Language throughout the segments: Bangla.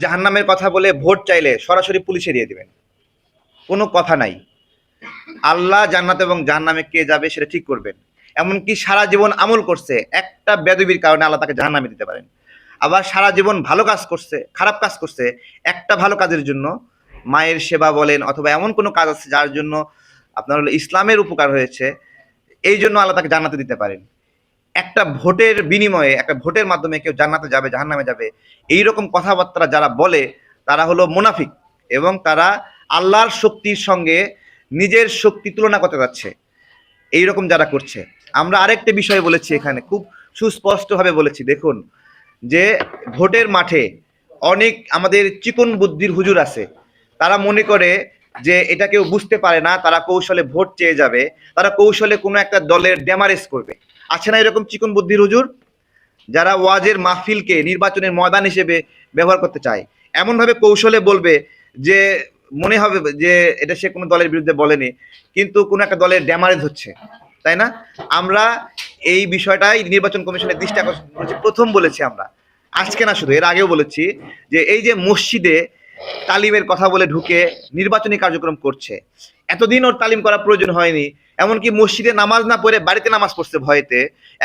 জাহান্নামের কথা বলে ভোট চাইলে সরাসরি পুলিশে দিয়ে দিবেন, কোনো কথা নাই। আল্লাহ জান্নাত এবং জাহান্নামে কে যাবে সেটা ঠিক করবেন। এমনকি সারা জীবন আমল করছে, একটা বেদবির কারণে আল্লাহ তাকে জাহান্নামে দিতে পারেন। আবার সারা জীবন ভালো কাজ করছে, খারাপ কাজ করছে, একটা ভালো কাজের জন্য, মায়ের সেবা বলেন অথবা এমন কোনো কাজ আছে যার জন্য আপনার হলো ইসলামের উপকার হয়েছে, এই জন্য আল্লাহ তাকে জান্নাতে দিতে পারেন। একটা ভোটের বিনিময়ে, একটা ভোটের মাধ্যমে কেউ জান্নাতে যাবে জাহান্নামে যাবে, এইরকম কথাবার্তা যারা বলে তারা হলো মুনাফিক, এবং তারা আল্লাহর শক্তির সঙ্গে নিজের শক্তি তুলনা করতে যাচ্ছে, এইরকম যারা করছে। আমরা আরেকটা বিষয় বলেছি এখানে, খুব সুস্পষ্টভাবে বলেছি, দেখুন যে ভোটের মাঠে অনেক আমাদের চিকন বুদ্ধির হুজুর আছে, তারা মনে করে যে এটা কেউ বুঝতে পারে না, তারা কৌশলে ভোট চেয়ে যাবে, তারা কৌশলে কোনো একটা দলের ড্যামারেজ করবে। আছে না এরকম চিকন বুদ্ধির হুজুর, যারা ওয়াজের মাহফিলকে নির্বাচনের ময়দান হিসেবে ব্যবহার করতে চায়, এমনভাবে কৌশলে বলবে যে মনে হবে যে এটা সে কোনো দলের বিরুদ্ধে বলেনি, কিন্তু কোনো একটা দলের ড্যামারেজ হচ্ছে, তাই না? আমরা এই বিষয়টাই নির্বাচন কমিশনের দৃষ্টি আকর্ষণ করেছি, প্রথম বলেছি আমরা, আজকে না শুধু, এর আগেও বলেছি যে এই যে মসজিদে তালিমের কথা বলে ঢুকে নির্বাচনী কার্যক্রম করছে, এতদিন ওর তালিম করা প্রয়োজন হয়নি, এমনকি মসজিদে নামাজ না পড়ে বাড়িতে নামাজ পড়ছে ভয়েতে,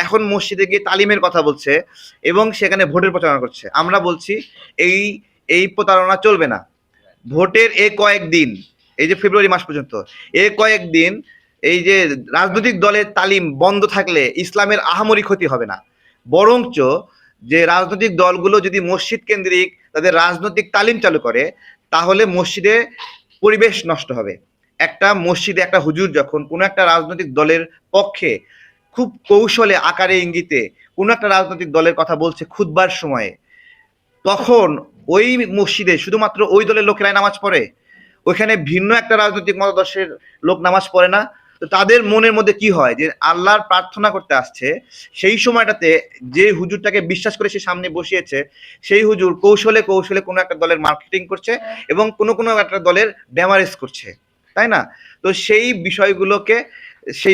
এখন মসজিদে গিয়ে তালিমের কথা বলছে এবং সেখানে ভোটের প্রচারণা করছে। আমরা বলছি এই এই প্রতারণা চলবে না। ভোটের কয়েকদিন, এই যে ফেব্রুয়ারি মাস পর্যন্ত কয়েকদিন এই যে রাজনৈতিক দলের তালিম বন্ধ থাকলে ইসলামের আহামরি ক্ষতি হবে না, বরঞ্চ যে রাজনৈতিক দলগুলো যদি মসজিদ কেন্দ্রিক তাদের রাজনৈতিক তালিম চালু করে, তাহলে মসজিদে পরিবেশ নষ্ট হবে। একটা মসজিদে একটা হুজুর যখন কোনো একটা রাজনৈতিক দলের পক্ষে খুব কৌশলে আকারে ইঙ্গিতে কোনো একটা রাজনৈতিক দলের কথা বলছে খুতবার সময়ে, তখন ওই মসজিদে শুধুমাত্র ওই দলের লোকেরাই নামাজ পড়ে, ওইখানে ভিন্ন একটা রাজনৈতিক মতাদর্শের লোক নামাজ পড়ে না। তো তাদের মনের মধ্যে কি হয় যে আল্লাহর প্রার্থনা করতে আসছে, সেই সময়টাতে যে হুজুরটাকে বিশ্বাস করে সে সামনে বসিয়েছে, সেই হুজুর কৌশলে কৌশলে কোনো একটা দলের মার্কেটিং করছে এবং কোনো কোনো একটা দলের ড্যামারেজ করছে, তাই না? তো সেই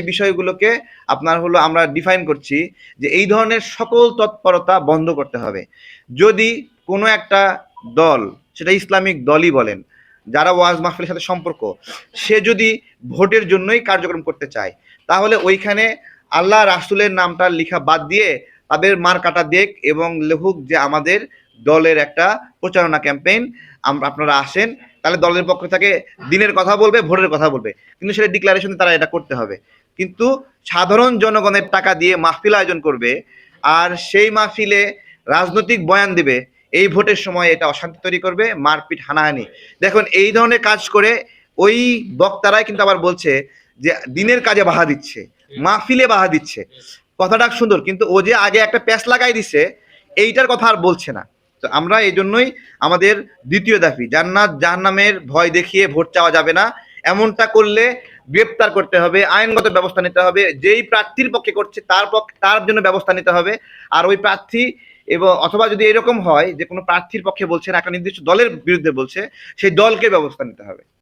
বিষয়গুলোকে আপনার হলো আমরা ডিফাইন করছি যে এই ধরনের সকল তৎপরতা বন্ধ করতে হবে। যদি কোনো একটা দল, সেটা ইসলামিক দলই বলেন, যারা ওয়াজ মাহফিলের সাথে সম্পর্ক, সে যদি ভোটের জন্যই কার্যক্রম করতে চায়, তাহলে ওইখানে আল্লাহ রাসূলের নামটা লিখা বাদ দিয়ে তাদের মার কাটা দেখ এবং লেখুক যে আমাদের দলের একটা প্রচারণা ক্যাম্পেইন, আপনারা আসেন, তাহলে দলের পক্ষ থেকে দিনের কথা বলবে, ভোটের কথা বলবে, কিন্তু সেটা ডিক্লারেশন তারা এটা করতে হবে। কিন্তু সাধারণ জনগণের টাকা দিয়ে মাহফিল আয়োজন করবে আর সেই মাহফিলে রাজনৈতিক বয়ান দিবে, এই ভোটের সময় এটা অশান্তি তৈরি করবে, মারপিট হানাহানি। দেখুন এই ধরনের কাজ করে ওই বক্তারাই কিন্তু আবার বলছে যে দিনের কাজে বাধা দিচ্ছে, মাহফিলে বাধা দিচ্ছে। কথাটা সুন্দর, কিন্তু ও যে আগে একটা প্যাচ লাগাই দিছে, এইটার কথা আর বলছে না। তো আমরা এই জন্যই আমাদের দ্বিতীয় দাবি, জান্নাত জাহান্নামের ভয় দেখিয়ে ভোট চাওয়া যাবে না। এমনটা করলে গ্রেপ্তার করতে হবে, আইনগত ব্যবস্থা নিতে হবে, যেই প্রার্থীর পক্ষে করছে তার জন্য ব্যবস্থা নিতে হবে। আর ওই প্রার্থী এবং অথবা যদি এরকম হয় যে কোনো প্রার্থীর পক্ষে বলছে না, একটা নির্দিষ্ট দলের বিরুদ্ধে বলছে, সেই দলকে ব্যবস্থা নিতে হবে।